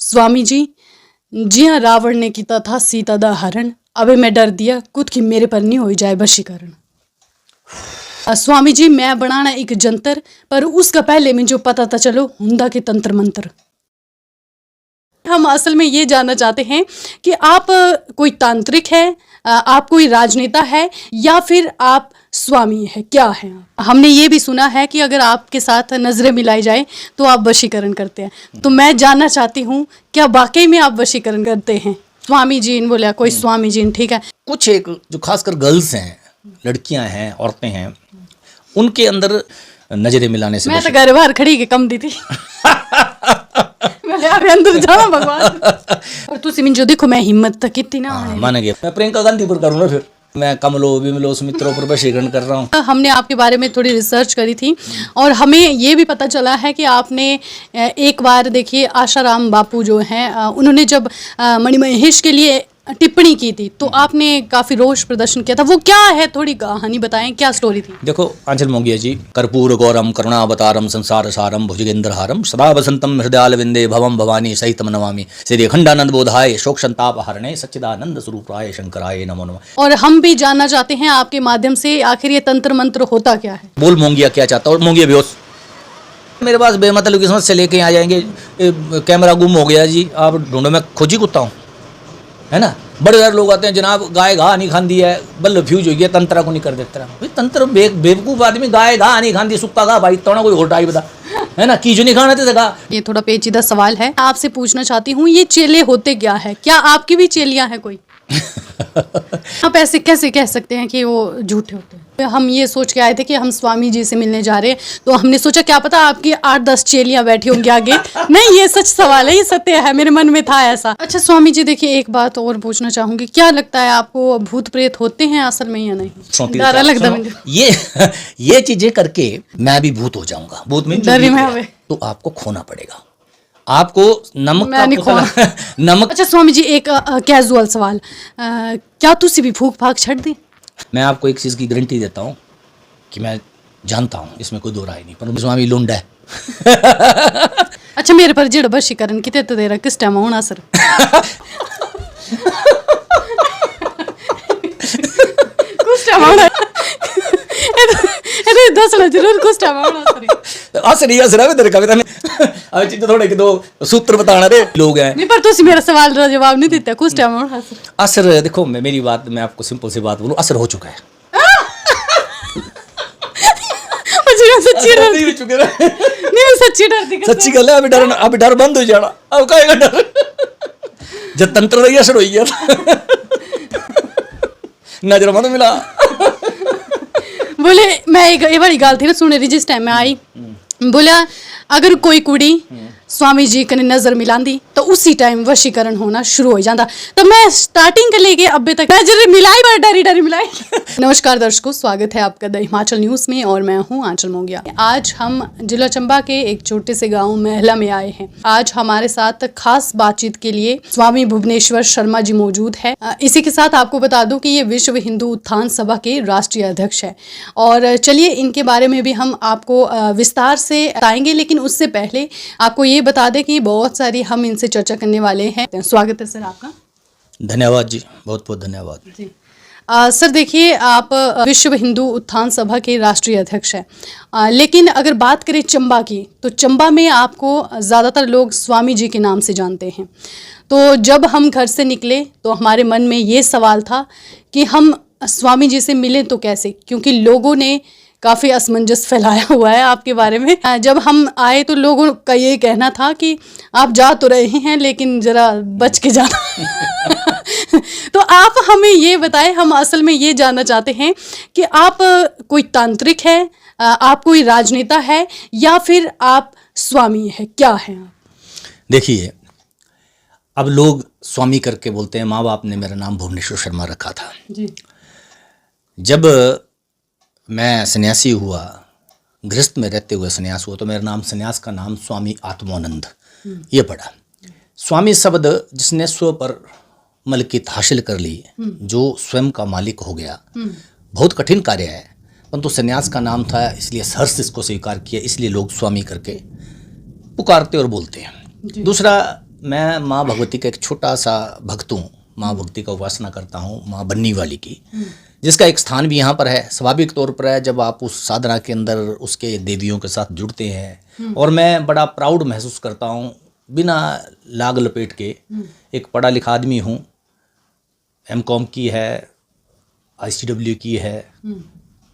स्वामी जी, जिया रावण ने कीता था सीता दा हरण, अबे मैं डर दिया कुछ कि मेरे पर नहीं हो जाए वशीकरण। स्वामी जी, मैं बनाना एक जंतर, पर उसका पहले में जो पता था चलो हुंदा के तंत्र मंत्र। हम असल में ये जानना चाहते हैं कि आप कोई तांत्रिक है, आप कोई राजनेता है, या फिर आप स्वामी है, क्या है? हमने ये भी सुना है कि अगर आपके साथ नजरें मिलाई जाए तो आप वशीकरण करते हैं, तो मैं जानना चाहती हूँ क्या वाकई में आप वशीकरण करते हैं? स्वामी जी ने बोला, कोई स्वामी जी ने, ठीक है। कुछ एक जो खासकर गर्ल्स हैं, लड़कियां हैं, औरतें हैं, उनके अंदर नजरें मिलाने से मैं तो घर बाहर खड़ी के कम दी थी मैं अंदर जाना भगवान। और तुसी मिन जो देखो मैं हिम्मत तक कितनी ना मान गया। मैं प्रियंका गांधी पर करूँगा, फिर मैं कमलो विमलो सुमित्रों पर वशीकरण कर रहा हूँ। हमने आपके बारे में थोड़ी रिसर्च करी थी और हमें ये भी पता चला है कि आपने एक बार देखिए आशाराम बापू जो हैं उन्होंने जब मणिमहेश के लिए टिप्पणी की थी तो आपने काफी रोष प्रदर्शन किया था, वो क्या है? थोड़ी कहानी बताएं, क्या स्टोरी थी? देखो आंचल मोंगिया जी, कर्पूर गौरम करुणावतारम संसार सारम भुजगेंद्रहारम सदा वसंतम हृदयालविंदे भवम भवानी सहितम नमामि श्री अखंडानंद बोधाय शोक संताप हरणे सच्चिदानंद स्वरूपाय शंकराय नमो नमः। और हम भी जानना चाहते हैं आपके माध्यम से आखिर ये तंत्र मंत्र होता क्या है? बोल मोंगिया क्या चाहता है? और मोंगिया बेहोश मेरे पास बेमतलब की समस्या लेके आ जाएंगे, कैमरा गुम हो गया जी, आप ढूंढो, मैं खोजी कुत्ता हूँ, है ना। बड़े सारे लोग आते हैं, जनाब गाय घा नहीं खाती है, बल्ले फ्यूज हो गया, तंत्रा को नहीं कर देता भाई। तंत्र बेवकूफ आदमी, गाय घा नहीं खाती, सुक्का घा भाई तो ना कोई होटाई बता, है ना, कीचो नहीं खाना थे। ये थोड़ा पेचीदा सवाल है, आपसे पूछना चाहती हूँ, ये चेले होते क्या है? क्या आपकी भी चेलियां हैं कोई? आप ऐसे कैसे कह सकते हैं कि वो झूठे होते हैं? हम ये सोच के आए थे कि हम स्वामी जी से मिलने जा रहे हैं, तो हमने सोचा क्या पता आपकी 8-10 चेलियां बैठी होंगी आगे। नहीं, ये सच सवाल है, ये सत्य है, मेरे मन में था ऐसा। अच्छा स्वामी जी, देखिए एक बात और पूछना चाहूंगी, क्या लगता है आपको भूत प्रेत होते हैं असल में या नहीं? डर लगता है ये चीजें करके मैं भी भूत हो जाऊंगा, भूत में तो आपको खोना पड़ेगा, आपको नमक मैं नहीं खोना नमक। अच्छा स्वामी जी, एक कैजुअल सवाल, क्या तुसी भी फूक फाक छड़ दी? मैं आपको एक चीज की गारंटी देता हूँ कि मैं जानता हूँ, इसमें कोई दो राय नहीं, पर स्वामी लुंड है। अच्छा, मेरे पर जेड़ वशीकरण कितने तो दे रहा, किस टाइम होना सर? कुछ टाइम होना दसना जरूर, कुछ टाइम होना सर। असर तेरे कविता में अब चीज थोड़े कि दो सूत्र बताना रे लोग हैं। नहीं, पर तुसी मेरा सवाल का जवाब नहीं देता, कुछ टाइम होना सर। असर देखो, मेरी बात, मैं आपको सिंपल सी बात बोलूं, असर हो चुका है। सच्ची डरती, सच्ची गल है। अभी डर बंद हो जाना, अब कहेगा डर जब तंत्र रही असर हो गया नजर मत मिला। बोले मैं एक बड़ी गाल थी ना सुने रही जिस टाइम में आई, बोला अगर कोई कुड़ी स्वामी जी कने नजर मिलांदी तो उसी टाइम वशीकरण होना शुरू हो जाता। तो मैं स्टार्टिंग के लेके अभी तक नजर मिलाई, पर डरी मिलाई। नमस्कार दर्शकों, स्वागत है आपका द हिमाचल न्यूज में और मैं हूं आंचल मोंगिया। आज हम जिला चंबा के एक छोटे से गांव महला में आए हैं। आज हमारे साथ खास बातचीत के लिए स्वामी भुवनेश्वर शर्मा जी मौजूद है। इसी के साथ आपको बता दूं कि ये विश्व हिंदू उत्थान सभा के राष्ट्रीय अध्यक्ष है। और चलिए इनके बारे में भी हम आपको विस्तार से बताएंगे, लेकिन उससे पहले आपको ये बता दें कि बहुत सारी हम इनसे चर्चा करने वाले हैं। स्वागत है सर आपका। धन्यवाद जी, बहुत बहुत धन्यवाद जी। सर देखिए, आप विश्व हिंदू उत्थान सभा के राष्ट्रीय अध्यक्ष हैं, लेकिन अगर बात करें चंबा की, तो चंबा में आपको ज़्यादातर लोग स्वामी जी के नाम से जानते हैं। तो जब हम घर से निकले तो हमारे मन में ये सवाल था कि हम स्वामी जी से मिलें तो कैसे, क्योंकि लोगों ने काफ़ी असमंजस फैलाया हुआ है आपके बारे में। जब हम आए तो लोगों का ये कहना था कि आप जा तो रहे हैं लेकिन ज़रा बच के जाना। तो आप हमें ये बताएं, हम असल में ये जानना चाहते हैं कि आप कोई तांत्रिक है, आप कोई राजनेता है, या फिर आप स्वामी है, क्या है आप? देखिए, अब लोग स्वामी करके बोलते हैं, माँ बाप ने मेरा नाम भुवनेश्वर शर्मा रखा था जी। जब मैं सन्यासी हुआ, गृहस्थ में रहते हुए सन्यास हुआ, तो मेरा नाम, सन्यास का नाम स्वामी आत्मानंद ये पड़ा। स्वामी शब्द जिसने स्व पर मलकियत हासिल कर ली, जो स्वयं का मालिक हो गया, बहुत कठिन कार्य है, परंतु सन्यास का नाम था इसलिए हर्ष इसको स्वीकार किया, इसलिए लोग स्वामी करके पुकारते और बोलते हैं। दूसरा, मैं माँ भगवती का एक छोटा सा भक्त हूँ। माँ भगवती का उपासना करता हूँ, माँ बन्नी वाली की, जिसका एक स्थान भी यहाँ पर है। स्वाभाविक तौर पर है, जब आप उस साधना के अंदर उसके देवियों के साथ जुड़ते हैं, और मैं बड़ा प्राउड महसूस करता हूँ बिना लाग लपेट के। एक पढ़ा लिखा आदमी हूँ, एमकॉम की है, ICW की है,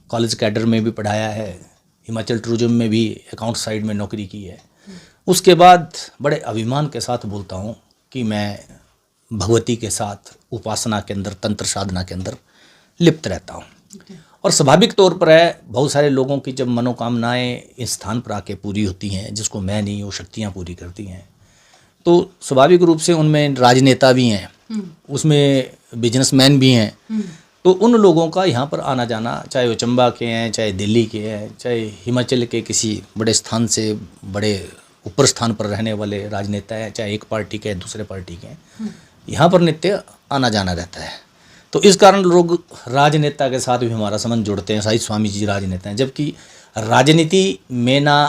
कॉलेज कैडर में भी पढ़ाया है, हिमाचल टूरिज्म में भी अकाउंट साइड में नौकरी की है। उसके बाद बड़े अभिमान के साथ बोलता हूँ कि मैं भगवती के साथ उपासना के अंदर, तंत्र साधना के अंदर लिप्त रहता हूँ। और स्वाभाविक तौर पर है, बहुत सारे लोगों की जब मनोकामनाएं इस स्थान पर आके पूरी होती हैं, जिसको मैं नहीं, वो शक्तियाँ पूरी करती हैं, तो स्वाभाविक रूप से उनमें राजनेता भी हैं, उसमें बिजनेसमैन भी हैं। तो उन लोगों का यहाँ पर आना जाना, चाहे वो चंबा के हैं, चाहे दिल्ली के हैं, चाहे हिमाचल के किसी बड़े स्थान से, बड़े ऊपर स्थान पर रहने वाले राजनेता हैं, चाहे एक पार्टी के, दूसरे पार्टी के, यहाँ पर नित्य आना जाना रहता है। तो इस कारण लोग राजनेता के साथ भी हमारा संबंध जोड़ते हैं, शायद स्वामी जी राजनेता हैं, जबकि राजनीति में ना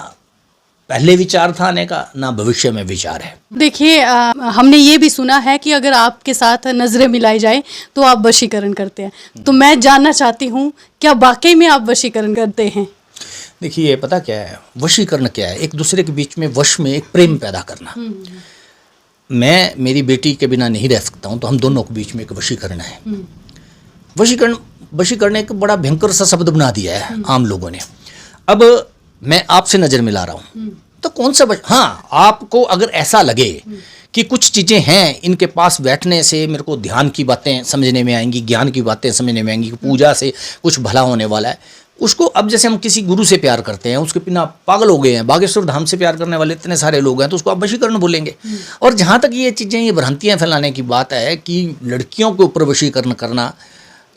पहले विचार था आने का, ना भविष्य में विचार है। देखिए हमने ये भी सुना है कि अगर आपके साथ नजरें मिलाई जाए तो आप वशीकरण करते हैं। तो मैं जानना चाहती हूँ, क्या वाकई में आप वशीकरण करते हैं? देखिए, पता क्या है वशीकरण क्या है? एक दूसरे के बीच में वश में एक प्रेम पैदा करना। मैं मेरी बेटी के बिना नहीं रह सकता हूँ, तो हम दोनों के बीच में एक वशीकरण है। वशीकरण एक बड़ा भयंकर सा शब्द बना दिया है आम लोगों ने। अब मैं आपसे नजर मिला रहा हूँ, तो कौन सा हाँ, आपको अगर ऐसा लगे कि कुछ चीज़ें हैं, इनके पास बैठने से मेरे को ध्यान की बातें समझने में आएंगी, ज्ञान की बातें समझने में आएंगी, पूजा से कुछ भला होने वाला है, उसको, अब जैसे हम किसी गुरु से प्यार करते हैं, उसके बिना पागल हो गए हैं, बागेश्वर धाम से प्यार करने वाले इतने सारे लोग हैं, तो उसको आप वशीकरण बोलेंगे। और जहाँ तक ये चीज़ें, ये भ्रांतियाँ फैलाने की बात है कि लड़कियों के ऊपर वशीकरण करना,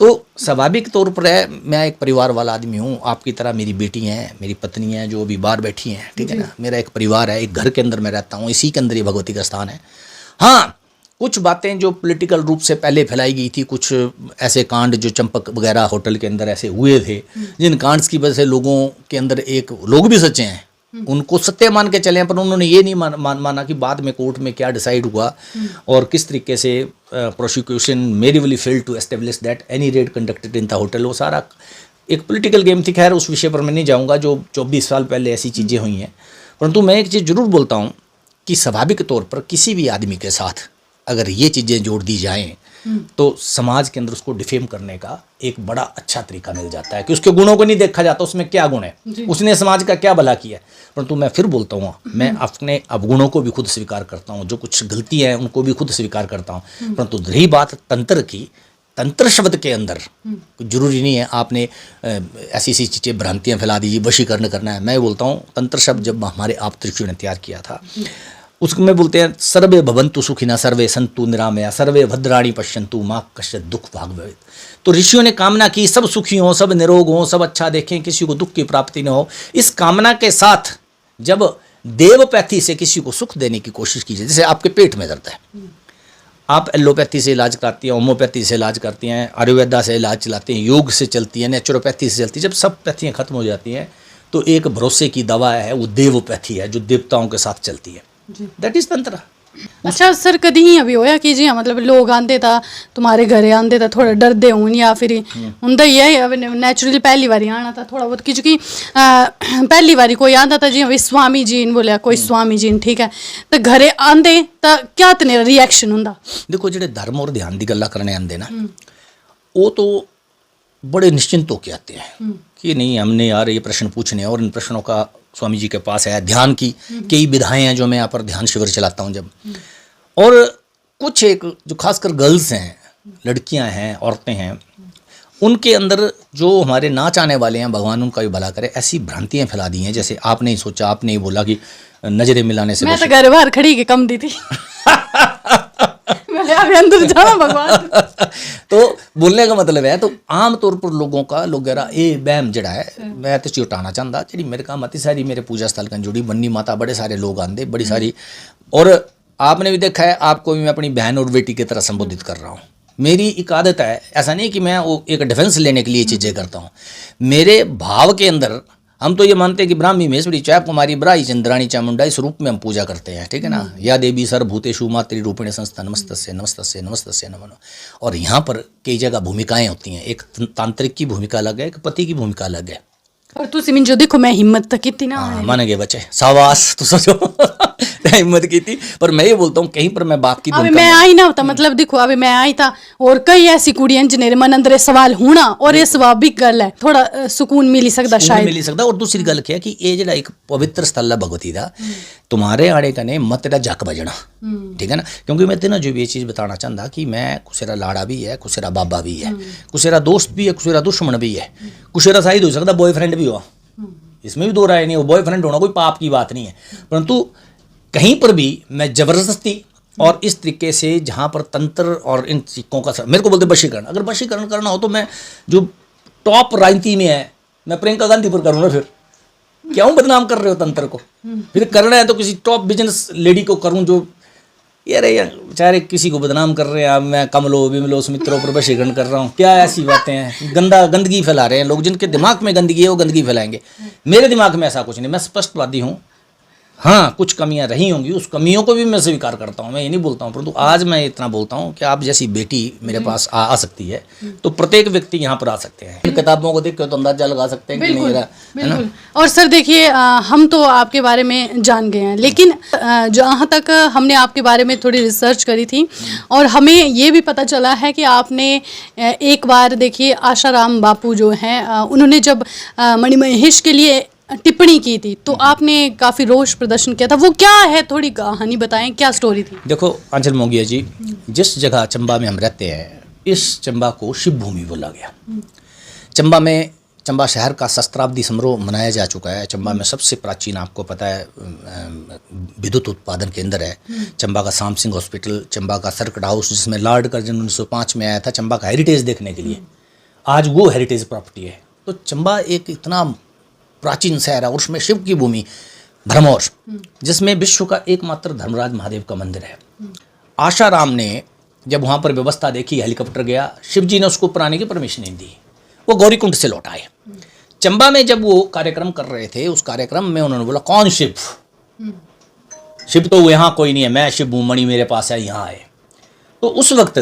तो स्वाभाविक तौर पर है, मैं एक परिवार वाला आदमी हूँ, आपकी तरह मेरी बेटी हैं, मेरी पत्नी हैं जो अभी बाहर बैठी हैं, ठीक है ना। मेरा एक परिवार है, एक घर के अंदर मैं रहता हूँ, इसी के अंदर ये भगवती का स्थान है। हाँ, कुछ बातें जो पॉलिटिकल रूप से पहले फैलाई गई थी, कुछ ऐसे कांड जो चंपक वगैरह होटल के अंदर ऐसे हुए थे, जिन कांड्स की वजह से लोगों के अंदर, एक लोग भी सच्चे हैं, उनको सत्य मान के चले, पर उन्होंने ये नहीं माना कि बाद में कोर्ट में क्या डिसाइड हुआ और किस तरीके से prosecution merrily failed to establish that any raid conducted in the hotel. वो सारा एक पॉलिटिकल गेम थी। खैर, उस विषय पर मैं नहीं जाऊँगा, जो 24 साल पहले ऐसी चीज़ें हुई हैं। परंतु मैं एक चीज़ जरूर बोलता हूँ कि स्वाभाविक तौर पर किसी भी आदमी के साथ अगर ये चीज़ें जोड़ दी जाएं, तो समाज के अंदर उसको डिफेम करने का एक बड़ा अच्छा तरीका मिल जाता है कि उसके गुणों को नहीं देखा जाता, उसमें क्या गुण है, उसने समाज का क्या भला किया है। परंतु मैं फिर बोलता हूँ, मैं अपने अवगुणों को भी खुद स्वीकार करता हूँ, जो कुछ गलती है उनको भी खुद स्वीकार करता हूँ। परंतु रही बात तंत्र की, तंत्र शब्द के अंदर जरूरी नहीं है आपने ऐसी ऐसी चीज़ें, भ्रांतियाँ फैला दी, वशीकरण करना है। मैं बोलता हूँ, तंत्र शब्द जब हमारे आप त्रिशु ने तैयार किया था, उसमें बोलते हैं सर्वे भवन्तु सुखिनः, सर्वे सन्तु निरामया, सर्वे भद्राणि पश्यन्तु मा कश्चित् दुःख भाग् भवेत्। तो ऋषियों ने कामना की सब सुखी हों, सब निरोग हों, सब अच्छा देखें, किसी को दुख की प्राप्ति न हो। इस कामना के साथ जब देवपैथी से किसी को सुख देने की कोशिश कीजिए, जैसे आपके पेट में दर्द है, आप एलोपैथी से इलाज कराती हैं, होम्योपैथी से इलाज करती हैं, आयुर्वेदा से इलाज चलाती हैं, योग से चलती है, नेचुरोपैथी से चलती है। जब सब पैथियाँ खत्म हो जाती हैं, तो एक भरोसे की दवा है, वो देवपैथी है, जो देवताओं के साथ चलती है। दैट इज तंत्र। अच्छा सर, कदी ही अभी होया कि जी मतलब लोग आंदे था तुम्हारे घरे, आंदे था थोड़ा डरदे होन, या फिर हुंदा ही है नेचुरली पहली बारी आना था थोड़ा बहुत, क्योंकि पहली बारी कोई आंदा था जी अभी स्वामी जी ने बोलिया, कोई स्वामी जी ने, ठीक है, तो घरे आंदे तो क्या तेरा रिएक्शन हुंदा? देखो, जेडे धर्म और ध्यान की गल्ला करने आंदे ना, वो तो बड़े निश्चिंत होके आते हैं कि नहीं, हमने यार ये प्रश्न पूछने, और इन प्रश्नों का स्वामी जी के पास है। ध्यान की कई विधाएं हैं जो मैं यहाँ पर ध्यान शिविर चलाता हूँ जब, और कुछ एक जो खासकर गर्ल्स हैं, लड़कियाँ हैं, औरतें हैं, उनके अंदर जो हमारे नाच आने वाले हैं, भगवान उनका भी भला करे, ऐसी भ्रांतियाँ फैला दी हैं। जैसे आपने ही सोचा, आपने ही बोला कि नजरें मिलाने से, मैं तो घर बाहर खड़ी के कम दी थी अंदर जाना भगवान। तो बोलने का मतलब है, तो आम तौर पर लोगों का लोगेरा ये बैम जड़ा है, मैं तो चिटाना चाहता जी मेरे का मती सारी मेरे पूजा स्थल का जुड़ी बन्नी माता, बड़े सारे लोग आंदे, बड़ी सारी, और आपने भी देखा है, आपको भी मैं अपनी बहन और बेटी की तरह संबोधित कर रहा हूँ। मेरी एक आदत है, ऐसा नहीं कि मैं वो एक डिफेंस लेने के लिए चीज़ें करता हूँ, मेरे भाव के अंदर हम तो ये मानते हैं कि ब्राह्मी महेश्वरी चाप कुमारी ब्राही चंद्राणी चामुंडा इस रूप में हम पूजा करते हैं, ठीक है ना। या देवी सर्वभूतेषु मातृ रूपिणी संस्था नमस्तस्य नमस्तस्य नमस्तस्य नमो। और यहाँ पर कई जगह भूमिकाएं होती हैं, एक तांत्रिक की भूमिका अलग है, एक पति की भूमिका अलग है। और तुसी मिन जो देखो मैं हिम्मत तक कितनी ना हाँ मन गए बच्चे, शाबाश तो सोचो हिम्मत की थी। पर मैं ये बोलता हूँ कहीं पर मैं बाप की अभी मैं आई ना होता, मतलब देखो अभी मैं आई था और कई ऐसी कुड़ियां जिन्हें मन अंदर सवाल होना और ये स्वाभाविक गल है, थोड़ा सुकून मिल ही सकता शायद मिल ही सकता। और दूसरी गल क्या कि ये जरा एक पवित्र स्थल है भगवती का, तुम्हारे आड़े कने मत तेरा जक बजना, ठीक है ना। क्योंकि मैं तेना जो भी ये चीज़ बताना चाहता कि मैं कुसेरा लाड़ा भी है, कुसेरा बाबा भी है, कुसेरा दोस्त भी है, कुसेरा दुश्मन भी है, कुसेरा शायद हो सकता बॉयफ्रेंड भी हो, इसमें भी दो राय नहीं हो। बॉयफ्रेंड होना कोई पाप की बात नहीं है, परंतु कहीं पर भी मैं जबरदस्ती और इस तरीके से जहाँ पर तंत्र और इन सिक्कों का मेरे को बोलते वशीकरण, अगर वशीकरण करना हो तो मैं जो टॉप राजनीति में है मैं प्रियंका गांधी पर करूँ ना, फिर क्यों बदनाम कर रहे हो तंत्र को। फिर करना है तो किसी टॉप बिजनेस लेडी को करूँ जो यार बेचारे किसी को बदनाम कर रहे हैं, मैं कमलो बिमलो सुमित्रों पर वशीकरण कर रहा हूँ, क्या ऐसी बातें हैं। गंदगी फैला रहे हैं लोग, जिनके दिमाग में गंदगी है वो गंदगी फैलाएंगे। मेरे दिमाग में ऐसा कुछ नहीं, मैं स्पष्टवादी हूँ। हाँ कुछ कमियां रही होंगी, उस कमियों को भी मैं स्वीकार करता हूँ, मैं ये नहीं बोलता हूँ, परंतु आज मैं इतना बोलता हूँ कि आप जैसी बेटी मेरे पास आ सकती है तो प्रत्येक व्यक्ति यहाँ पर आ सकते हैं। इन किताबों को देख के तो अंदाजा लगा सकते हैं कि नहीं है ना। और सर देखिए हम तो आपके बारे में जान गए हैं, लेकिन जहाँ तक हमने आपके बारे में थोड़ी रिसर्च करी थी और हमें ये भी पता चला है कि आपने एक बार देखिए आशाराम बापू जो हैं उन्होंने जब मणिमहेश के लिए टिप्पणी की थी तो आपने काफ़ी रोष प्रदर्शन किया था, वो क्या है, थोड़ी कहानी बताएं, क्या स्टोरी थी। देखो अंचल मोंगिया जी, जिस जगह चंबा में हम रहते हैं इस चंबा को शिव भूमि बोला गया। चंबा में, चंबा शहर का सहस्त्राब्दी समारोह मनाया जा चुका है। चंबा में सबसे प्राचीन आपको पता है विद्युत उत्पादन केंद्र है चंबा का शाम सिंह हॉस्पिटल, चंबा का सर्किट हाउस जिसमें लॉर्ड कर्जन 1905 में आया था चंबा का हेरिटेज देखने के लिए, आज वो हेरिटेज प्रॉपर्टी है। तो चंबा एक इतना प्राचीन शहर है और उसमें शिव की भूमि भरमौर, जिसमें विश्व का एकमात्र धर्मराज महादेव का मंदिर है। आशाराम ने जब वहाँ पर व्यवस्था देखी, हेलीकॉप्टर गया, शिव जी ने उसको ऊपर आने की परमिशन नहीं दी, वो गौरीकुंड से लौट आए। चंबा में जब वो कार्यक्रम कर रहे थे, उस कार्यक्रम में उन्होंने बोला कौन शिव, शिव तो यहाँ कोई नहीं है, मैं शिव हूँ, मणि मेरे पास है, यहाँ आए। तो उस वक्त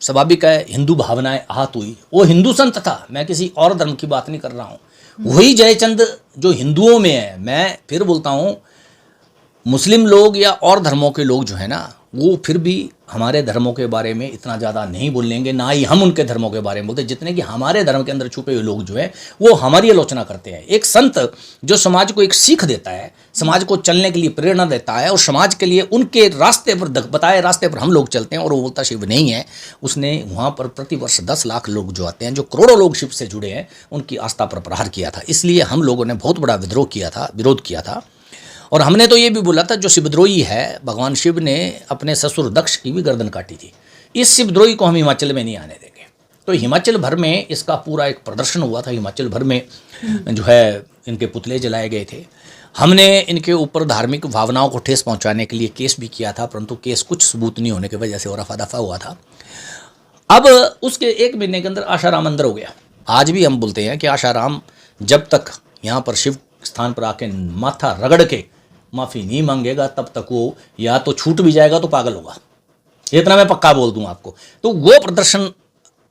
स्वाभाविक है हिंदू भावनाएं आहत हुई। वो हिंदू संत था, मैं किसी और धर्म की बात नहीं कर रहा हूँ, वही जयचंद जो हिंदुओं में है। मैं फिर बोलता हूँ मुस्लिम लोग या और धर्मों के लोग जो है ना वो फिर भी हमारे धर्मों के बारे में इतना ज़्यादा नहीं बोलेंगे, ना ही हम उनके धर्मों के बारे में बोलते, जितने कि हमारे धर्म के अंदर छुपे हुए लोग जो है वो हमारी आलोचना करते हैं। एक संत जो समाज को एक सीख देता है, समाज को चलने के लिए प्रेरणा देता है और समाज के लिए उनके रास्ते पर बताए रास्ते पर हम लोग चलते हैं और वो बोलता शिव नहीं है, उसने वहाँ पर प्रतिवर्ष 10 लाख लोग जो आते हैं, जो करोड़ों लोग शिव से जुड़े हैं, उनकी आस्था पर प्रहार किया था। इसलिए हम लोगों ने बहुत बड़ा विरोध किया था। और हमने तो ये भी बोला था जो शिवद्रोही है भगवान शिव ने अपने ससुर दक्ष की भी गर्दन काटी थी, इस शिवद्रोही को हम हिमाचल में नहीं आने देंगे। तो हिमाचल भर में इसका पूरा एक प्रदर्शन हुआ था, हिमाचल भर में जो है इनके पुतले जलाए गए थे। हमने इनके ऊपर धार्मिक भावनाओं को ठेस पहुंचाने के लिए केस भी किया था, परंतु केस कुछ सबूत नहीं होने की वजह से वो रफा दफा हुआ था। अब उसके 1 महीने के अंदर आशाराम अंदर हो गया। आज भी हम बोलते हैं कि आशाराम जब तक यहाँ पर शिव स्थान पर आके माथा रगड़ के माफ़ी नहीं मांगेगा तब तक वो या तो छूट भी जाएगा तो पागल होगा, इतना मैं पक्का बोल दूं आपको। तो वो प्रदर्शन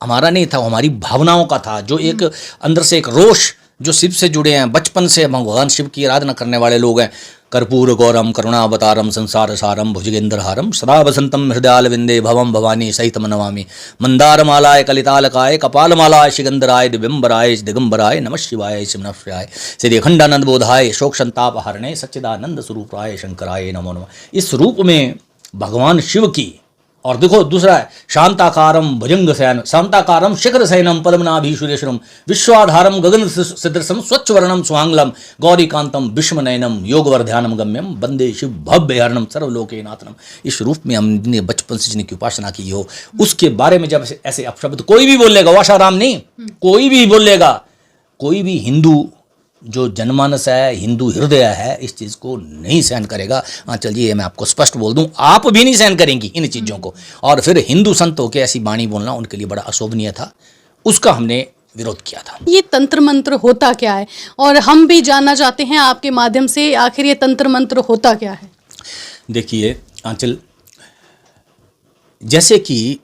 हमारा नहीं था, वो हमारी भावनाओं का था, जो एक अंदर से एक रोष, जो शिव से जुड़े हैं, बचपन से भगवान शिव की आराधना करने वाले लोग हैं। कर्पूर गौरम करुणावतारम संसार सारम भुजगेंद्रहारम सदा वसंतम हृदयाल विंदे भवम भवानी सहितम नमामि मंदारमालाय कलितालकाय कपालमालाय शिगंधराय दिव्यंबराय दिगंबराय नमः शिवाय नमः शिवाय श्री अखंडानंद बोधाय शोक संताप हरणे सच्चिदानंद स्वरूपाय शंकराय नमो नमः। इस रूप में भगवान शिव की, और देखो दूसरा है शांताकारम भुजंग शयन शांताकारम शिखर शयनम पद्मनाभीश्वरेश्वरम विश्वाधारम गगन सदृशम स्वच्छ वर्णम स्वांगलम गौरीकांतम विश्वनयनम योगवर्ध्यानम गम्यम वंदे शिव भव्य हरणम सर्वलोके नाथनम। इस रूप में हमने बचपन से जिनकी उपासना की हो, उसके बारे में जब ऐसे अपशब्द कोई भी बोलेगा, वो आशाराम नहीं, कोई भी बोलेगा, कोई भी हिंदू जो जनमानस है, हिंदू हृदय है, इस चीज़ को नहीं सहन करेगा। हाँ चलिए मैं आपको स्पष्ट बोल दूं, आप भी नहीं सहन करेंगी इन चीज़ों को। और फिर हिंदू संतों के ऐसी वाणी बोलना उनके लिए बड़ा अशोभनीय था, उसका हमने विरोध किया था। ये तंत्र मंत्र होता क्या है, और हम भी जानना चाहते हैं आपके माध्यम से आखिर ये तंत्र मंत्र होता क्या है। देखिए आंचल, जैसे कि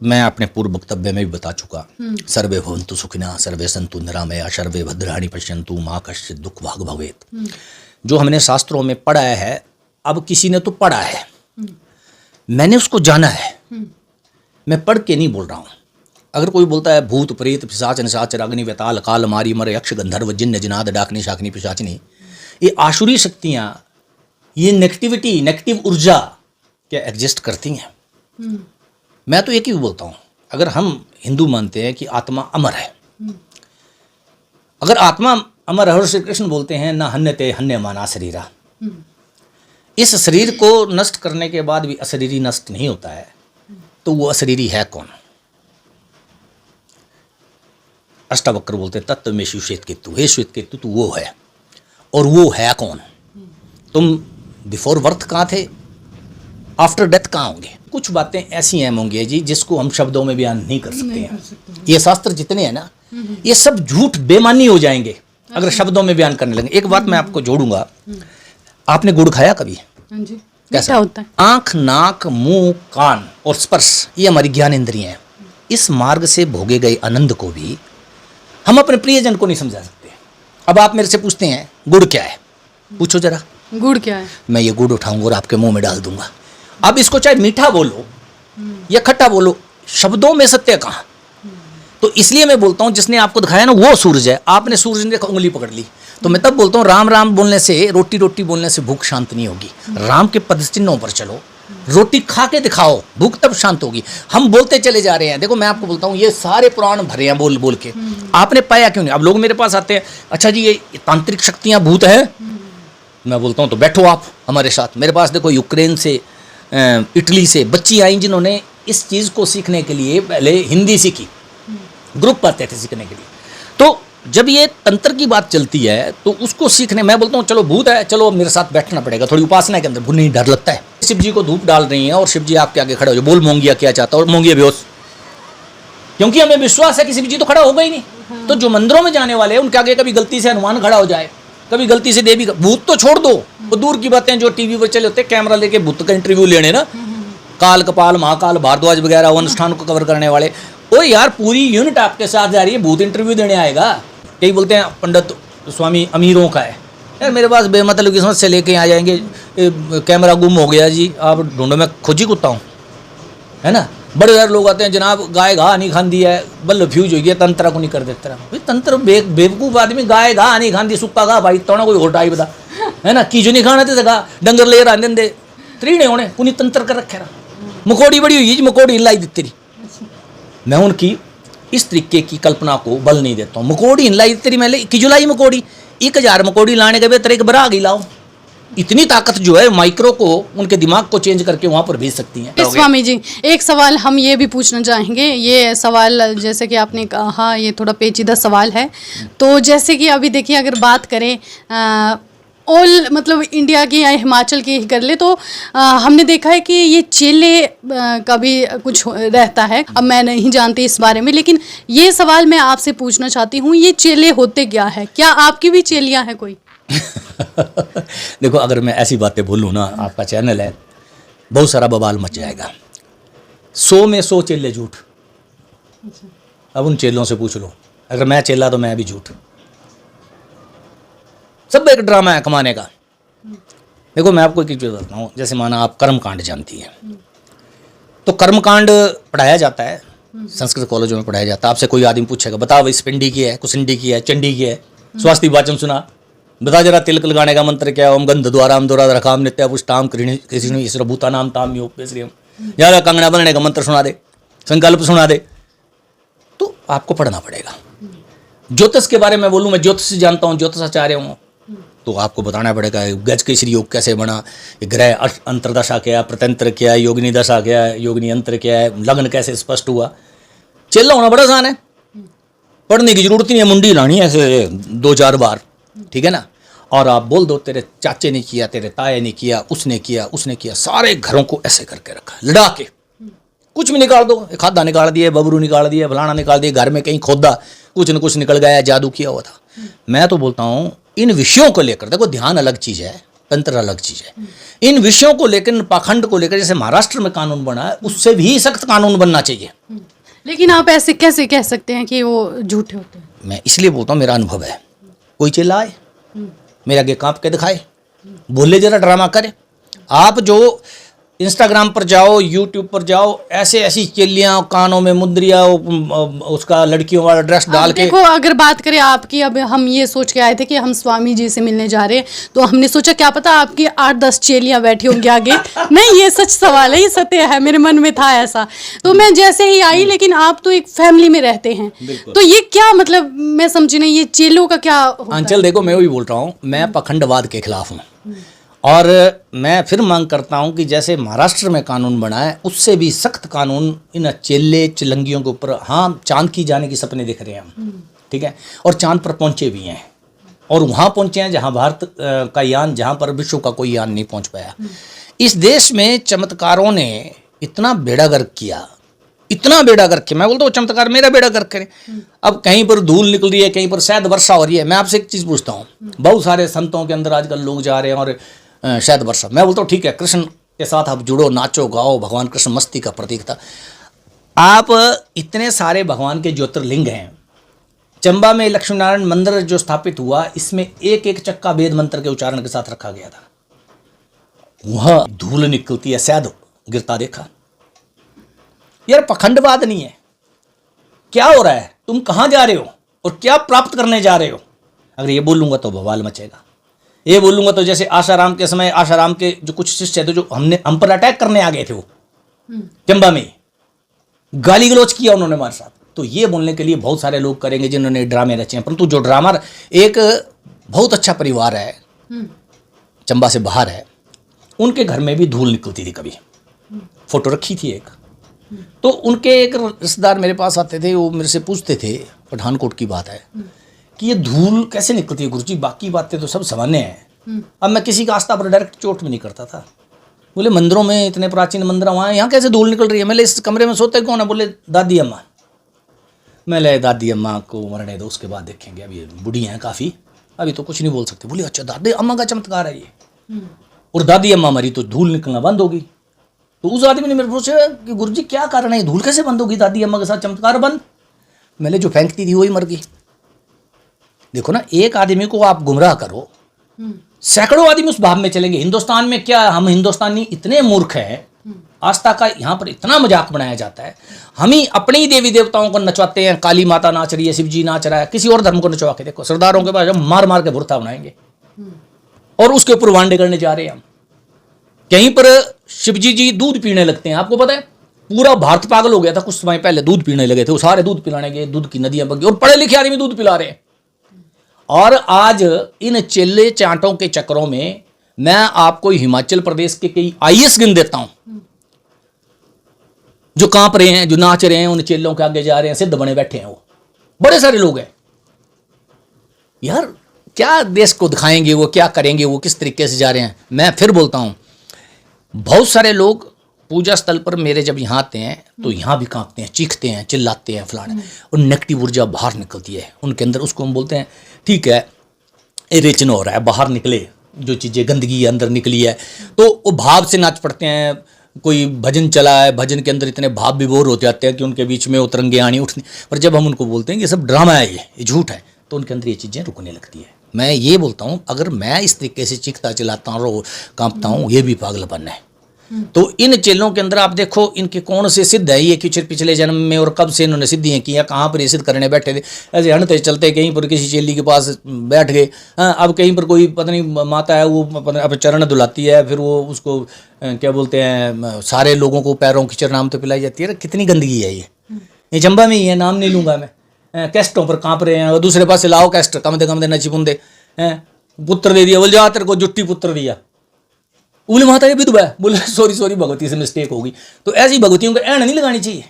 मैं अपने पूर्व वक्तव्य में भी बता चुका, सर्वे भवन्तु सुखिनः सर्वे सन्तु निरामया सर्वे भद्राणि पश्यन्तु मा कश्चित् दुःख भाग् भवेत्। जो हमने शास्त्रों में पढ़ा है, अब किसी ने तो पढ़ा है, मैंने उसको जाना है, मैं पढ़ के नहीं बोल रहा हूँ। अगर कोई बोलता है भूत प्रेत पिशाच निशाचर अग्नि वेताल काल मारी मर यक्ष गंधर्व जिन्न जिनाद डाकनी शाकनी पिशाचनी, ये आसुरी शक्तियाँ, ये नेगेटिविटी, नेगेटिव ऊर्जा क्या एग्जिस्ट करती हैं। मैं तो एक ही बोलता हूँ, अगर हम हिंदू मानते हैं कि आत्मा अमर है, अगर आत्मा अमर है, श्री कृष्ण बोलते हैं न हन्यते हन्यमाना शरीरा, इस शरीर को नष्ट करने के बाद भी अशरीरी नष्ट नहीं होता है, तो वो अशरीरी है कौन। अष्टावक्र बोलते हैं तत्व में शिव श्वेत केतु, हे श्वेत केतु तू वो है, और वो है कौन। तुम बिफोर बर्थ कहाँ थे, आफ्टर डेथ कहाँ होंगे। कुछ बातें ऐसी हैं होंगे जी जिसको हम शब्दों में बयान नहीं कर सकते हैं। ये शास्त्र जितने हैं ना, ये सब झूठ बेमानी हो जाएंगे अगर शब्दों में बयान करने लगे। एक बात मैं आपको जोड़ूंगा, आपने गुड़ खाया कभी? हाँ जी। कैसा होता है? आंख, नाक, मुंह, कान और स्पर्श, ये हमारी ज्ञान इंद्रियां हैं। इस मार्ग से भोगे गए आनंद को भी हम अपने प्रियजन को नहीं समझा सकते। अब आप मेरे से पूछते हैं गुड़ क्या है, पूछो जरा। गुड़ क्या है? मैं ये गुड़ उठाऊंगा और आपके मुंह में डाल दूंगा। अब इसको चाहे मीठा बोलो या खट्टा बोलो, शब्दों में सत्य कहाँ। तो इसलिए मैं बोलता हूँ जिसने आपको दिखाया ना वो सूरज है, आपने सूरज ने उंगली पकड़ ली। तो मैं तब बोलता हूँ राम राम बोलने से, रोटी रोटी बोलने से भूख शांत नहीं होगी। राम के पद चिन्हों पर चलो, रोटी खा के दिखाओ, भूख तब शांत होगी। हम बोलते चले जा रहे हैं। देखो मैं आपको बोलता हूँ ये सारे पुराण भरे हैं बोल बोल के, आपने पाया क्यों नहीं। अब लोग मेरे पास आते हैं, अच्छा जी ये तांत्रिक शक्तियाँ भूत है। मैं बोलता हूँ तो बैठो आप हमारे साथ। मेरे पास देखो यूक्रेन से, इटली से बच्ची आई जिन्होंने इस चीज़ को सीखने के लिए पहले हिंदी सीखी, ग्रुप आते थे सीखने के लिए। तो जब ये तंत्र की बात चलती है तो उसको सीखने, मैं बोलता हूँ चलो भूत है, चलो मेरे साथ बैठना पड़ेगा, थोड़ी उपासना के अंदर भूत नहीं डर लगता है। शिव जी को धूप डाल रही हैं और शिव जी आपके आगे खड़े हो, बोल मोंगिया क्या चाहता है, और मोंगिया बेहोश, क्योंकि हमें विश्वास है कि शिव जी तो खड़ा होगा ही नहीं। तो जो मंदिरों में जाने वाले हैं उनके आगे कभी गलती से हनुमान खड़ा हो जाए, कभी गलती से देवी, भूत तो छोड़ दो, वो दूर की बातें जो टीवी पर चले होते हैं, कैमरा लेके भूत का इंटरव्यू लेने ना, काल कपाल महाकाल भारद्वाज वगैरह अनुष्ठान को कवर करने वाले, ओ यार पूरी यूनिट आपके साथ जा रही है, भूत इंटरव्यू देने आएगा। कई बोलते हैं पंडित स्वामी अमीरों का है, यार मेरे पास बेमतलब की समस्या लेके आ जाएंगे, कैमरा गुम हो गया जी आप ढूंढो, मैं खोजी कुत्ता हूँ, है ना। बड़े सारे लोग आते हैं, जनाब गाय घा नहीं खाती है, बल्ब फ्यूज हो गया, तंत्र को नहीं कर देता। भाई तंत्र बेवकूफ़ आदमी, गाय घा नहीं खाती, सुक्का घा भाई तो ना कोई और टाइप दा, है ना। कीजो नहीं खाना थे गा डंगर ले रहा दे त्रीने होने पुनी तंत्र कर रखे ना। मकोड़ी बड़ी हुई जी, मकोड़ी लाई दी तेरी। मैं उनकी इस तरीके की कल्पना को बल नहीं देता हूँ। मकोड़ी लाई तेरी, मैं कीजो लाई मकोड़ी, 1000 मकोड़ी लाने के बेहतर एक बरा गई लाओ। इतनी ताकत जो है माइक्रो को, उनके दिमाग को चेंज करके वहां पर भेज सकती हैं। स्वामी जी एक सवाल हम ये भी पूछना चाहेंगे, ये सवाल जैसे कि आपने कहा ये थोड़ा पेचीदा सवाल है। तो जैसे कि अभी देखिए अगर बात करें ऑल मतलब इंडिया की या हिमाचल की ही कर ले, तो हमने देखा है कि ये चेले का भी कुछ रहता है। अब मैं नहीं जानती इस बारे में, लेकिन ये सवाल मैं आपसे पूछना चाहती हूँ, ये चेले होते क्या है? क्या आपकी भी चेलियाँ हैं कोई? देखो अगर मैं ऐसी बातें बोलूँ ना, आपका चैनल है, बहुत सारा बवाल मच जाएगा। 100 में 100 चेले झूठ। अब उन चेलों से पूछ लो, अगर मैं चेला तो मैं भी झूठ। सब एक ड्रामा है कमाने का। देखो मैं आपको एक चीज़ बताता हूँ, जैसे माना आप कर्मकांड जानती हैं, तो कर्मकांड पढ़ाया जाता है, संस्कृत कॉलेजों में पढ़ाया जाता है। आपसे कोई आदमी पूछेगा बताओ इस पिंडी की है, कुसुंडी की है, चंडी की है, स्वास्थ्य वाचन सुना, बता जरा तिलक लगाने का मंत्र क्या है, ओम गंध द्वाराम द्वारा रखाम नित्य पुष्टाम कृष्ण ईश्वर भूता नाम ताम योग यार कंगना बनने का मंत्र सुना दे, संकल्प सुना दे, तो आपको पढ़ना पड़ेगा। ज्योतिष के बारे में बोलूँ, मैं ज्योतिष जानता हूँ, ज्योतिषाचार्य हूँ, तो आपको बताना पड़ेगा गज केसरी योग कैसे बना, ग्रह अंतरदशा क्या है, प्रतंत्र क्या है, योगिनी दशा क्या है, योगिनी अंतर क्या है, लग्न कैसे स्पष्ट हुआ। चेला होना बड़ा आसान है, पढ़ने की जरूरत नहीं है, मुंडी लानी है ऐसे 2-4 बार, ठीक है ना। और आप बोल दो तेरे चाचे ने किया, तेरे ताए ने किया, उसने किया, सारे घरों को ऐसे करके रखा लड़ा के, कुछ भी निकाल दो, खादा निकाल दिए, बबरू निकाल दिए, फलाना निकाल दिए, घर में कहीं खोदा कुछ न कुछ निकल गया, जादू किया हुआ था। मैं तो बोलता हूँ इन विषयों को लेकर, देखो ध्यान अलग चीज़ है, तंत्र अलग चीज़ है, इन विषयों को लेकर, इन पाखंड को लेकर जैसे महाराष्ट्र में कानून बना है उससे भी सख्त कानून बनना चाहिए। लेकिन आप ऐसे कैसे कह सकते हैं कि वो झूठे होते हैं? मैं इसलिए बोलता हूँ, मेरा अनुभव है, कोई चिल्ला आए मेरे आगे कांप के दिखाए, बोले जरा ड्रामा करे। आप जो इंस्टाग्राम पर जाओ, यूट्यूब पर जाओ, ऐसे ऐसी चेलियाँ कानों में मुंदरिया, उसका लड़कियों वाला ड्रेस डाल के। देखो अगर बात करें आपकी, अब हम ये सोच के आए थे कि हम स्वामी जी से मिलने जा रहे हैं, तो हमने सोचा क्या पता आपकी 8-10 चेलियाँ बैठी होंगी आगे। नहीं, ये सच सवाल है, ये सत्य है, मेरे मन में था ऐसा। तो मैं जैसे ही आई, लेकिन आप तो एक फैमिली में रहते हैं, तो ये क्या मतलब, मैं समझी नहीं, ये चेलों का क्या होता है? अंचल देखो, मैं वही बोल रहा हूँ, मैं पखंडवाद के खिलाफ हूँ, और मैं फिर मांग करता हूं कि जैसे महाराष्ट्र में कानून बना है उससे भी सख्त कानून इन चेले चिलंगियों के ऊपर। हाँ, चांद की जाने की सपने देख रहे हैं हम, ठीक है, और चांद पर पहुंचे भी हैं, और वहां पहुंचे हैं जहां भारत का यान, जहां पर विश्व का कोई यान नहीं पहुंच पाया। इस देश में चमत्कारों ने इतना बेड़ा गर्क किया, इतना बेड़ा गर्क किया, मैं बोलता हूँ चमत्कार मेरा बेड़ा गर्क करें। अब कहीं पर धूल निकल रही है, कहीं पर शायद वर्षा हो रही है। मैं आपसे एक चीज़ पूछता हूँ, बहुत सारे संतों के अंदर आजकल लोग जा रहे हैं और शायद वर्षा, मैं बोलता हूँ ठीक है, कृष्ण के साथ आप जुड़ो, नाचो गाओ, भगवान कृष्ण मस्ती का प्रतीक था। आप इतने सारे भगवान के ज्योतिर्लिंग हैं, चंबा में लक्ष्मी नारायण मंदिर जो स्थापित हुआ, इसमें एक एक चक्का वेद मंत्र के उच्चारण के साथ रखा गया था। वह धूल निकलती है, शायद गिरता देखा। यार पखंडवाद नहीं है, क्या हो रहा है, तुम कहाँ जा रहे हो और क्या प्राप्त करने जा रहे हो? अगर ये बोलूँगा तो बवाल मचेगा, ये बोलूँगा तो जैसे आशाराम के समय, आशाराम के जो कुछ शिष्य थे जो हम पर अटैक करने आ गए थे, वो चंबा में गाली गलौज किया उन्होंने हमारे साथ। तो ये बोलने के लिए बहुत सारे लोग करेंगे जिन्होंने ड्रामे रचे हैं, परंतु जो ड्रामा, एक बहुत अच्छा परिवार है चंबा से बाहर है, उनके घर में भी धूल निकलती थी कभी, फोटो रखी थी एक। तो उनके एक रिश्तेदार मेरे पास आते थे, वो मेरे से पूछते थे, पठानकोट की बात है, कि ये धूल कैसे निकलती है गुरुजी, बाकी बातें तो सब सामान्य हैं। अब मैं किसी का आस्था पर डायरेक्ट चोट में नहीं करता था। बोले मंदिरों में, इतने प्राचीन मंदिर वहाँ, यहाँ कैसे धूल निकल रही है? मैं इस कमरे में सोते कौन है? बोले दादी अम्मा। मैं ले दादी अम्मा को मरने दो, उसके बाद देखेंगे, अभी बूढ़ी हैं काफ़ी, अभी तो कुछ नहीं बोल सकते। बोले अच्छा, दादी अम्मा का चमत्कार है ये, और दादी अम्मा मरी तो धूल निकलना बंद होगी। तो उस आदमी ने मेरे पूछा कि गुरुजी क्या कारण है, धूल कैसे बंद होगी, दादी अम्मा के साथ चमत्कार बंद? मैंने जो फेंकती थी वही मर गई। देखो ना, एक आदमी को आप गुमराह करो, सैकड़ों आदमी उस भाव में चलेंगे। हिंदुस्तान में क्या, हम हिंदुस्तानी इतने मूर्ख हैं, आस्था का यहाँ पर इतना मजाक बनाया जाता है। हम ही अपने ही देवी देवताओं को नचवाते हैं, काली माता नाच रही है, शिव जी नाच रहा है, किसी और धर्म को नचवा के देखो, सरदारों के पास मार मार के भुरता बनाएंगे और उसके ऊपर वांडे करने जा रहे हैं हम। कहीं पर शिवजी जी दूध पीने लगते हैं, आपको पता है पूरा भारत पागल हो गया था कुछ समय पहले, दूध पीने लगे थे, वो सारे दूध पिलाने गए, दूध की नदियां बग गई, और पढ़े लिखे आदमी दूध पिला रहे हैं। और आज इन चेले चांटों के चक्करों में मैं आपको हिमाचल प्रदेश के कई आईएएस गिन देता हूं, जो कांप रहे हैं, जो नाच रहे हैं, उन चेलों के आगे जा रहे हैं, सिद्ध बने बैठे हैं, वो बड़े सारे लोग हैं। यार क्या देश को दिखाएंगे वो, क्या करेंगे वो, किस तरीके से जा रहे हैं? मैं फिर बोलता हूं, बहुत सारे लोग पूजा स्थल पर मेरे जब यहाँ आते हैं तो यहाँ भी कांपते हैं, चीखते हैं, चिल्लाते हैं, फलाने, और नेगेटिव ऊर्जा बाहर निकलती है उनके अंदर। उसको हम बोलते हैं ठीक है, इरेचन हो रहा है, बाहर निकले, जो चीज़ें गंदगी अंदर निकली है, तो वो भाव से नाच पड़ते हैं। कोई भजन चला है, भजन के अंदर इतने भाव विभोर हो जाते हैं कि उनके बीच में उतरंगे आनी उठनी, पर जब हम उनको बोलते हैं कि ये सब ड्रामा है, ये झूठ है, तो उनके अंदर ये चीज़ें रुकने लगती है। मैं ये बोलता हूँ, अगर मैं इस तरीके से चीखता चिल्लाता हूँ और कांपता हूँ, ये भी पागलपन है। तो इन चेलों के अंदर आप देखो, इनके कौन से सिद्ध है ये कि पिछले जन्म में और कब से इन्होंने सिद्धियाँ की, कहाँ पर ये सिद्ध करने बैठे थे, ऐसे हंडते चलते कहीं पर किसी चेली के पास बैठ गए। अब कहीं पर कोई पता नहीं माता है, वो अब चरण धुलाती है, फिर वो उसको क्या बोलते हैं, सारे लोगों को पैरों की चरणामत पिलाई जाती है। कितनी गंदगी है ये चंबा में ही है, नाम नहीं लूँगा मैं। कैस्टों पर काँप रहे हैं, और दूसरे पास से लाओ कैस्ट, कम दे नची पुंदे, पुत्र दे दिया, बोल जा तेरे को जुट्टी पुत्र दिया, बोले माता ये विधवा है, बोले सॉरी भगवती से मिस्टेक होगी। तो ऐसी भगवतियों को ऐण नहीं लगानी चाहिए,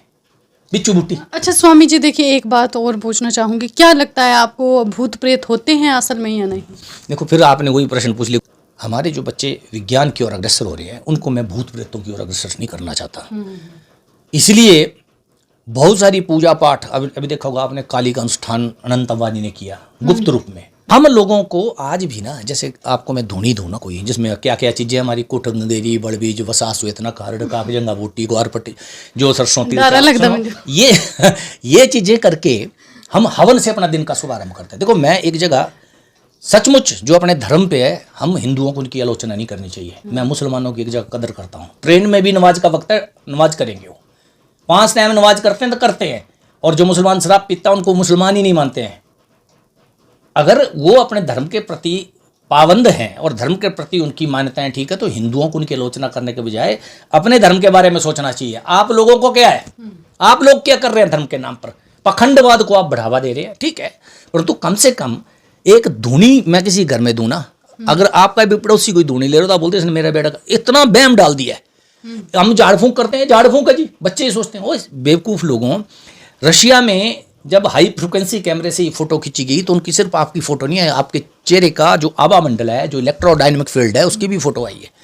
बिच्छू बुट्टी। अच्छा स्वामी जी, देखिए एक बात और पूछना चाहूँगी, क्या लगता है आपको, भूत प्रेत होते हैं असल में या नहीं? देखो फिर आपने वही प्रश्न पूछ लिया। हमारे जो बच्चे विज्ञान की ओर अग्रसर हो रहे हैं, उनको मैं भूत प्रेतों की ओर अग्रसर नहीं करना चाहता। इसलिए बहुत सारी पूजा पाठ, अभी देखा होगा आपने, काली का अनुष्ठान अनंत अंबानी ने किया गुप्त रूप में। हम लोगों को आज भी ना, जैसे आपको मैं धुनी दूँ ना कोई, जिसमें क्या क्या चीज़ें हमारी कुटुंब देरी बड़बीज वसा श्वेतना कारड काक जंगा बूटी ग्वारपट्टी जो सरसों डर लगता मुझे। ये चीज़ें करके हम हवन से अपना दिन का शुभारंभ करते हैं। देखो मैं एक जगह सचमुच जो अपने धर्म पे है, हम हिंदुओं को उनकी आलोचना नहीं करनी चाहिए। मैं मुसलमानों की एक जगह कदर करता हूँ। ट्रेन में भी नमाज का वक्त है, नमाज करेंगे, वो 5 टाइम नमाज करते हैं तो करते हैं। और जो मुसलमान शराब पीता है उनको मुसलमान ही नहीं मानते हैं। अगर वो अपने धर्म के प्रति पाबंद हैं और धर्म के प्रति उनकी मान्यताएं ठीक है, तो हिंदुओं को उनकी आलोचना करने के बजाय अपने धर्म के बारे में सोचना चाहिए। आप लोगों को क्या है, आप लोग क्या कर रहे हैं धर्म के नाम पर? पखंडवाद को आप बढ़ावा दे रहे हैं, ठीक है, परंतु कम से कम एक धुनी मैं किसी घर में दूं ना, अगर आपका भी पड़ोसी कोई धुनी ले रहा हो तो आप बोलते हैं मेरा बेटा इतना बैम डाल दिया है। हम झाड़ फूंक करते हैं, झाड़ फूंक है जी, बच्चे ही सोचते हैं। ओ बेवकूफ़ लोगों, रशिया में जब हाई फ्रिक्वेंसी कैमरे से फोटो खींची गई तो उनकी सिर्फ आपकी फोटो नहीं है, आपके चेहरे का जो आभा मंडल है, जो इलेक्ट्रोडायनेमिक फील्ड है, उसकी भी फोटो आई है।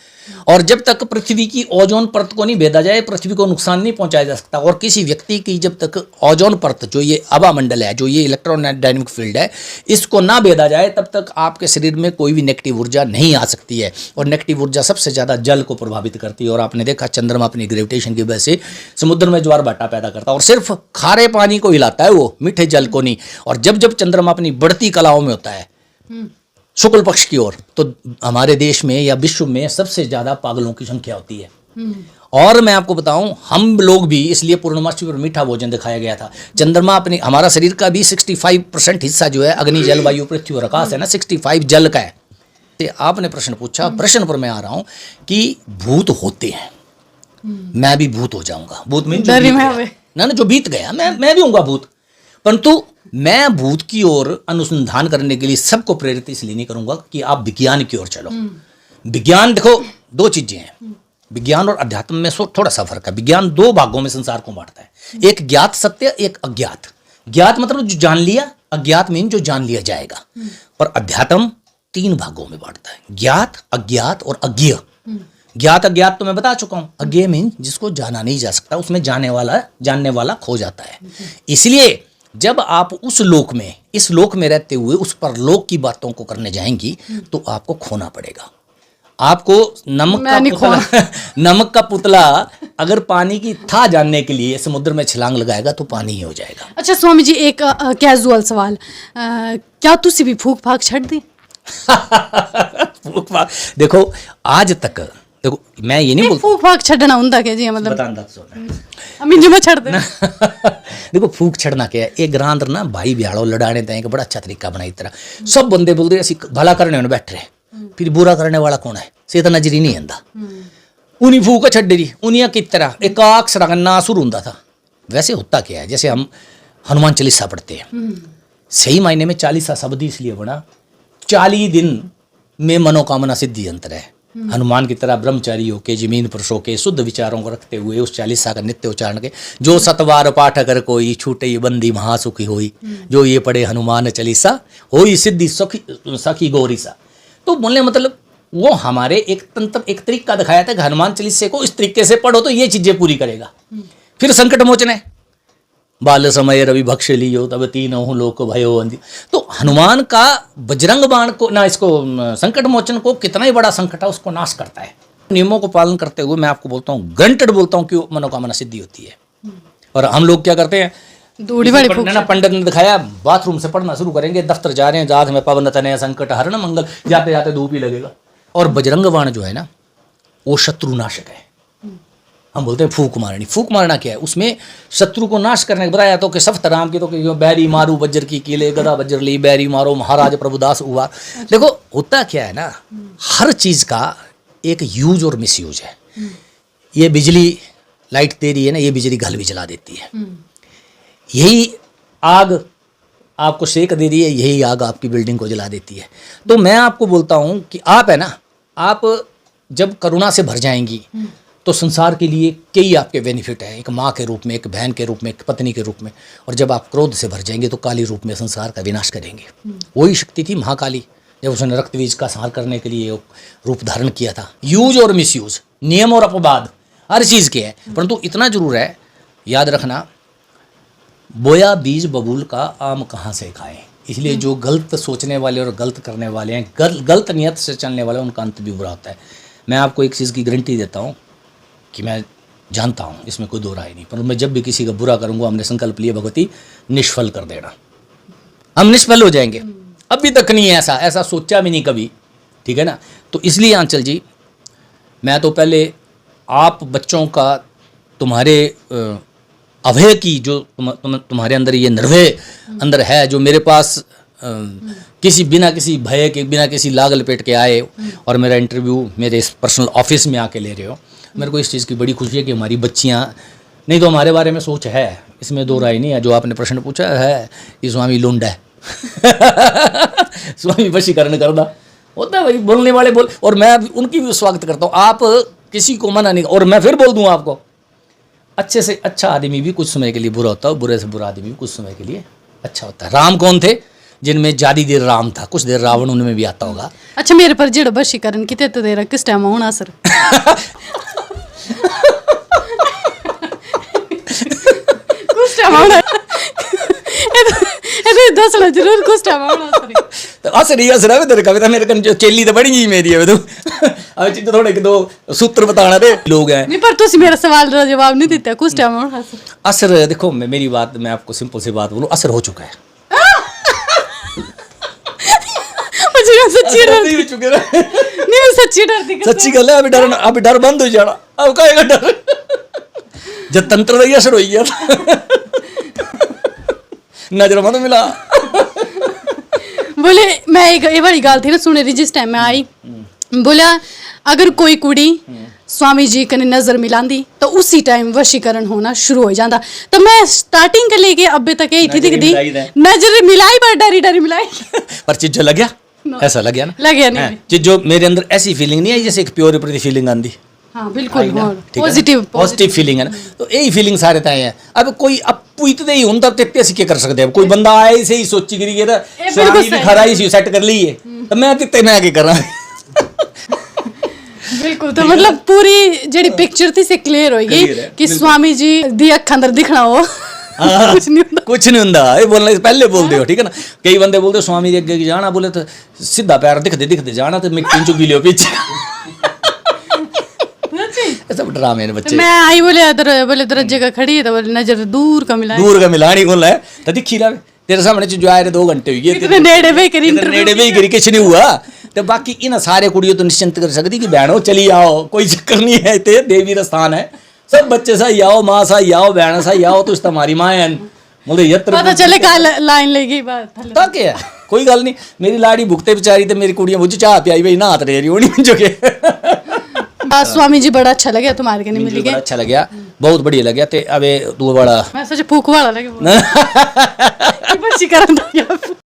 और जब तक पृथ्वी की ओजोन परत को नहीं भेदा जाए, पृथ्वी को नुकसान नहीं पहुंचाया जा सकता। और किसी व्यक्ति की जब तक ओजोन परत, जो ये आभा मंडल है, जो ये इलेक्ट्रोडायनेमिक फील्ड है, इसको ना भेदा जाए, तब तक आपके शरीर में कोई भी नेगेटिव ऊर्जा नहीं आ सकती है। और नेगेटिव ऊर्जा सबसे ज़्यादा जल को प्रभावित करती है। और आपने देखा चंद्रमा अपनी ग्रेविटेशन की वजह से समुद्र में ज्वार भाटा पैदा करता है और सिर्फ खारे पानी को हिलाता है, वो मीठे जल को नहीं। और जब जब चंद्रमा अपनी बढ़ती कलाओं में होता है शुक्ल पक्ष की ओर, तो हमारे देश में या विश्व में सबसे ज्यादा पागलों की संख्या होती है। और मैं आपको बताऊं, हम लोग भी इसलिए पूर्णमासी पर मीठा भोजन दिखाया गया था। चंद्रमा अपनी, हमारा शरीर का भी 65% हिस्सा जो है अग्नि जल वायु पृथ्वी और आकाश है ना, 65 जल का है। आपने प्रश्न पूछा, प्रश्न पर मैं आ रहा हूं कि भूत होते हैं, मैं भी भूत हो जाऊंगा। भूत में ना जो बीत गया, मैं भी होऊंगा भूत। परंतु मैं भूत की ओर अनुसंधान करने के लिए सबको प्रेरित इसलिए नहीं करूंगा कि आप विज्ञान की ओर चलो। विज्ञान, देखो दो चीजें हैं, विज्ञान और अध्यात्म में थोड़ा सा फर्क है। विज्ञान 2 भागों में संसार को बांटता है, एक ज्ञात सत्य, एक अज्ञात। ज्ञात मतलब जो जान लिया, अज्ञात मीन जो जान लिया जाएगा। पर अध्यात्म 3 भागों में बांटता है, ज्ञात, अज्ञात और अज्ञेय। ज्ञात अज्ञात तो मैं बता चुका हूं। अज्ञेय मीन जिसको जाना नहीं जा सकता, उसमें जानने वाला खो जाता है। इसलिए जब आप उस लोक में, इस लोक में रहते हुए उस परलोक की बातों को करने जाएंगी तो आपको खोना पड़ेगा। आपको नमक का पुतला अगर पानी की था जानने के लिए समुद्र में छलांग लगाएगा तो पानी ही हो जाएगा। अच्छा स्वामी जी, एक कैजुअल सवाल, क्या तुसी भी फूक फाक छड़ दी? फूक फाक, देखो आज तक, देखो मैं ये नहीं बोलता फूक फाक छड़ना हुंदा क्या जी, मतलब बतांदा अमीन जी मैं छड़ दे। देखो फूक छड़ना क्या है, एक ग्रां अंदर ना भाई ब्याड़ो लड़ाने तय एक बड़ा अच्छा तरीका बनाई तरह सब बंदे बोलते असि भला करने में बैठ रहे, फिर बुरा करने वाला कौन है, से तो नजरी नहीं आंदा। उन्हीं फूक छड़ दी, उन्हीं की तरह एक अक्षर ना शुरू होता था। वैसे होता क्या है, जैसे हम हनुमान चालीसा पढ़ते हैं, सही मायने में 40 शब्द इसलिए बना, 40 दिन में मनोकामना सिद्धि अंतर है। हनुमान की तरह ब्रह्मचारी होके जमीन पर सो के शुद्ध विचारों को रखते हुए उस 40 का नित्य उच्चारण के, जो 7 पाठ अगर कोई छूटे बंदी महासुखी होई, जो ये पढ़े हनुमान चालीसा होई सिद्धि सखी गौरी सा। तो बोलने मतलब वो हमारे एक तंत्र, एक तरीका दिखाया था कि हनुमान चालीसे को इस तरीके से पढ़ो तो ये चीजें पूरी करेगा। फिर संकट मोचन है, बाल समय रवि भक्ष लियो तब 3 लोक भयो अंधी। तो हनुमान का बजरंग बाण को ना, इसको संकट मोचन को कितना ही बड़ा संकट है उसको नाश करता है। नियमों को पालन करते हुए मैं आपको बोलता हूँ, गंटड बोलता हूँ कि मनोकामना सिद्धि होती है। और हम लोग क्या करते हैं, पंडित ने दिखाया बाथरूम से पढ़ना शुरू करेंगे, दफ्तर जा रहे हैं, जात में पवन तनय संकट हरण मंगल, जाते जाते धूप ही लगेगा। और बजरंग बाण जो है ना, वो शत्रुनाशक है। हम बोलते हैं फूक मारनी। फूक मारना क्या है, उसमें शत्रु को नाश करने बताया तो कि सफ्त राम की, तो कि बैरी मारू बज्र की कीले गदा बज्र ली बैरी मारो महाराज प्रभुदास हुआ। देखो होता क्या है ना, हर चीज का एक यूज और मिस यूज है। ये बिजली लाइट दे रही है ना, ये बिजली घर भी जला देती है। यही आग आपको सेक दे रही है, यही आग आपकी बिल्डिंग को जला देती है। तो मैं आपको बोलता हूं कि आप है ना, आप जब करुणा से भर जाएंगी तो संसार के लिए कई आपके बेनिफिट हैं, एक माँ के रूप में, एक बहन के रूप में, एक पत्नी के रूप में। और जब आप क्रोध से भर जाएंगे तो काली रूप में संसार का विनाश करेंगे। वही शक्ति थी महाकाली, जब उसने रक्त बीज का संहार करने के लिए रूप धारण किया था। यूज और मिसयूज, नियम और अपवाद हर चीज़ के हैं, परंतु इतना जरूर है याद रखना, बोया बीज बबूल का आम कहाँ से खाएं। इसलिए जो गलत सोचने वाले और गलत करने वाले हैं, गलत नियत से चलने वाले, उनका अंत भी बुरा होता है। मैं आपको एक चीज़ की गारंटी देता हूँ कि मैं जानता हूँ, इसमें कोई दो राय नहीं, पर मैं जब भी किसी का बुरा करूँगा, हमने संकल्प लिया भगवती निष्फल कर देना, हम निष्फल हो जाएंगे। अभी तक नहीं है ऐसा सोचा भी नहीं कभी, ठीक है ना। तो इसलिए आंचल जी, मैं तो पहले आप बच्चों का, तुम्हारे अभय की जो तुम्हारे अंदर ये निर्भय अंदर है, जो मेरे पास बिना किसी भय के, बिना किसी लाग लपेट के आए और मेरा इंटरव्यू मेरे इस पर्सनल ऑफिस में आके ले रहे हो, मेरे को इस चीज़ की बड़ी खुशी है कि हमारी बच्चियाँ, नहीं तो हमारे बारे में सोच है, इसमें दो राय नहीं है। जो आपने प्रश्न पूछा है कि स्वामी लुंड है स्वामी वशीकरण करना होता है भाई, बोलने वाले बोल, और मैं उनकी भी स्वागत करता हूँ। आप किसी को मना नहीं, और मैं फिर बोल दूँ आपको, अच्छे से अच्छा आदमी भी कुछ समय के लिए बुरा होता है, बुरे से बुरा आदमी भी कुछ समय के लिए अच्छा होता है। राम कौन थे? जिनमें ज़्यादा देर राम था, कुछ देर रावण उनमें भी आता होगा। अच्छा, मेरे पर जेड़ा वशीकरण कितने तो देर किस टाइम होना सर? कुछ टाइम होना दस लो जरूर, कुछ टाइम होना सर। तो असर है तेरे कविता, मेरे कन जो चेली तो बड़ी गई मेरी है, अब चीज थोड़े दो सूत्र बताना रे लोग हैं। नहीं, पर तुसी मेरा सवाल का जवाब नहीं देते, कुछ टाइम होना सर। असर देखो, मेरी बात, मैं आपको सिंपल सी बात बोलूं, असर हो चुका है। सच्ची डरती, नहीं मैं सच्ची डरती, सच्ची गल है। अभी डर बंद हो जाना, अब कहेगा डर जब तंत्र का असर हो गया नजर मत मिला। बोले मैं एक ये वाली गल थी ना सुने जिस टाइम में आई, बोला अगर कोई कुड़ी स्वामी जी कने नजर मिलांदी तो उसी टाइम वशीकरण होना शुरू हो जाता। तो मैं स्टार्टिंग के लेके अभी तक यही थी दिखती, नजर मिलाई पर डरी डरी मिलाई पर चीज लग गया, ऐसा लग गया ना, लग गया नहीं चीज जो मेरे अंदर ऐसी फीलिंग नहीं आई जैसे एक प्योर प्रति फीलिंग आंदी। हाँ बिल्कुल, पॉजिटिव फीलिंग है ना, तो यही फीलिंग सारे तय है। अब कोई पूछते ही हूं तब तेते सीखे कर सकते हैं। कोई बंदा आए से ही सोची करी ये स्वामी भी खरा ही सेट कर ली है, तो मैं तिते मैं आगे कर रहा बिल्कुल। तो मतलब पूरी जेडी पिक्चर थी से क्लियर होगी कि स्वामी जी दी अखां अंदर दिखना हो कुछ नहीं हुंदा। ये बोलने से पहले बोल दो, ठीक है ना। कई बंदे बोलते स्वामी जी अगे जाना, बोले तो सीधा पैर दिखते दिखते जाना, तो मिट्टी चुकी लियो पीछे सब ड्रामे ने बच्चे। मैं आई बोले दरवाजे का खड़ी है, तो बोले नजर दूर का मिलानी बोल है, तो दिखी रहा तेरे सामने जो आए 2 घंटे हुई है, नेड़े भी करी किछ नहीं हुआ। तो बाकी इन सारे कुड़ियों तो निश्चिंत कर सकती कि बहनों चली आओ, कोई चक्कर नहीं है, ते देवी स्थान है, सब बच्चे सही आओ, माँ सही आओ, बहन सही आओ, तो तुम्हारी माँ है पता चले लाइन लेगी बात है। कोई गल नहीं, मेरी लाड़ी भुगते बेचारी, तो मेरी कुड़ियां मुझे चाह पियाई भाई ना हाथ रही होनी जो के स्वामी जी बड़ा अच्छा लगे तुम्हारे के नहीं मिली, बड़ा अच्छा लगा, बहुत बढ़िया लगा। ते अबे तू बड़ा मैं सोचे फूक वाला लगे